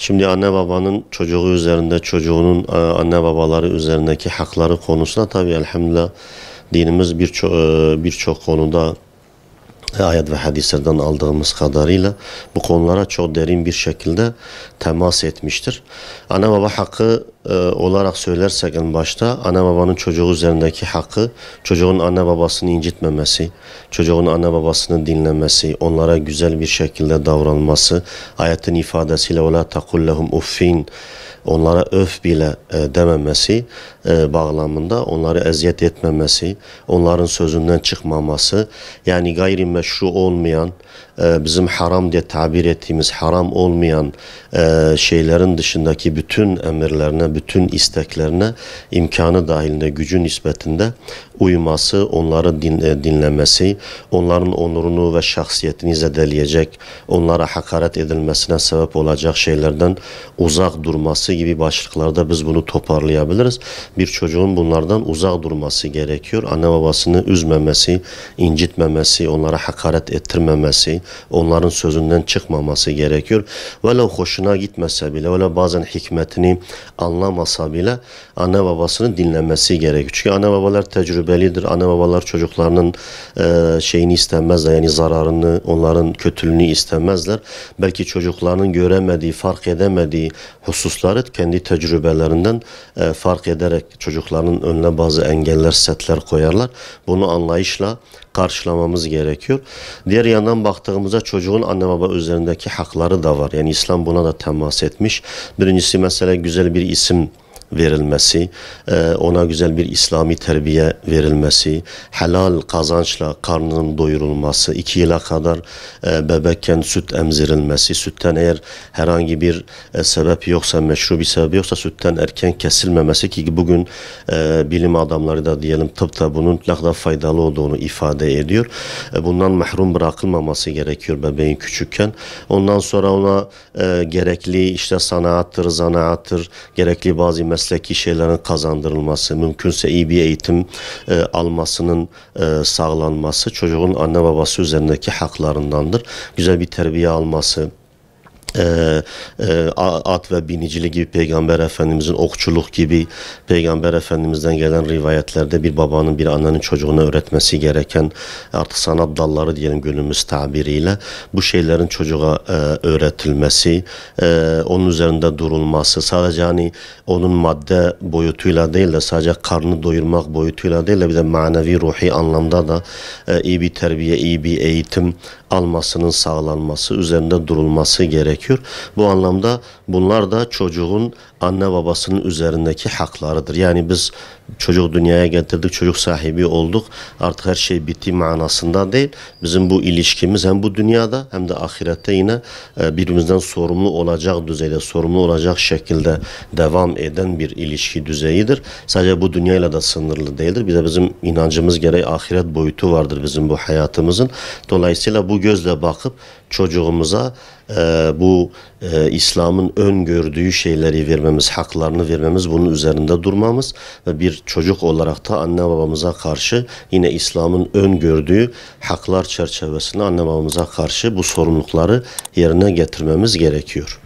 Şimdi anne babanın çocuğu üzerinde, çocuğunun anne babaları üzerindeki hakları konusunda tabii elhamdülillah dinimiz birçok konuda ayet ve hadislerden aldığımız kadarıyla bu konulara çok derin bir şekilde temas etmiştir. Anne baba hakkı olarak söylersek en başta anne babanın çocuğu üzerindeki hakkı çocuğun anne babasını incitmemesi, çocuğun anne babasını dinlemesi, onlara güzel bir şekilde davranması, ayetin ifadesiyle وَلَا تَقُلْ لَهُمْ uffin, onlara öf bile dememesi bağlamında, onları eziyet etmemesi, onların sözünden çıkmaması, yani gayrimeşru olmayan, bizim haram diye tabir ettiğimiz haram olmayan şeylerin dışındaki bütün emirlerine, bütün isteklerine imkanı dahilinde, gücü nispetinde uyması, onları dinlemesi, onların onurunu ve şahsiyetini zedeleyecek, onlara hakaret edilmesine sebep olacak şeylerden uzak durması gibi başlıklarda biz bunu toparlayabiliriz. Bir çocuğun bunlardan uzak durması gerekiyor. Anne babasını üzmemesi, incitmemesi, onlara hakaret ettirmemesi, onların sözünden çıkmaması gerekiyor. Velev hoşuna gitmese bile, velev bazen hikmetini anlamasa bile anne babasını dinlemesi gerekiyor. Çünkü anne babalar tecrübelidir. Anne babalar çocuklarının şeyini istemezler, yani zararını, onların kötülüğünü istemezler. Belki çocuklarının göremediği, fark edemediği hususları kendi tecrübelerinden fark ederek çocukların önüne bazı engeller, setler koyarlar. Bunu anlayışla karşılamamız gerekiyor. Diğer yandan baktığımızda çocuğun anne baba üzerindeki hakları da var. Yani İslam buna da temas etmiş. Birincisi mesela güzel bir isim verilmesi, ona güzel bir İslami terbiye verilmesi, helal kazançla karnının doyurulması, 2 yıla kadar bebekken süt emzirilmesi, sütten eğer herhangi bir sebep yoksa, meşru bir sebep yoksa sütten erken kesilmemesi, ki bugün bilim adamları da diyelim tıpta bunun ne kadar faydalı olduğunu ifade ediyor. Bundan mahrum bırakılmaması gerekiyor bebeğin küçükken. Ondan sonra ona gerekli işte sanattır, zanaattır, gerekli bazı mesleki şeylerin kazandırılması, mümkünse iyi bir eğitim almasının sağlanması çocuğun anne babası üzerindeki haklarındandır. Güzel bir terbiye alması, at ve binicilik gibi, Peygamber Efendimizin okçuluk gibi Peygamber Efendimiz'den gelen rivayetlerde bir babanın bir annenin çocuğuna öğretmesi gereken artık sanat dalları diyelim günümüz tabiriyle, bu şeylerin çocuğa öğretilmesi, onun üzerinde durulması, sadece hani onun madde boyutuyla değil de sadece karnını doyurmak boyutuyla değil de bir de manevi ruhi anlamda da iyi bir terbiye, iyi bir eğitim almasının sağlanması, üzerinde durulması gerekiyor. Bu anlamda bunlar da çocuğun anne babasının üzerindeki haklarıdır. Yani biz çocuk dünyaya getirdik, çocuk sahibi olduk, artık her şey bitti manasında değil. Bizim bu ilişkimiz hem bu dünyada hem de ahirette yine birbirimizden sorumlu olacak düzeyde, sorumlu olacak şekilde devam eden bir ilişki düzeyidir. Sadece bu dünyayla da sınırlı değildir. Bir de bizim inancımız gereği ahiret boyutu vardır bizim bu hayatımızın. Dolayısıyla bu gözle bakıp çocuğumuza bu İslam'ın öngördüğü şeyleri vermemiz, haklarını vermemiz, bunun üzerinde durmamız ve bir çocuk olarak da anne babamıza karşı yine İslam'ın öngördüğü haklar çerçevesinde anne babamıza karşı bu sorumlulukları yerine getirmemiz gerekiyor.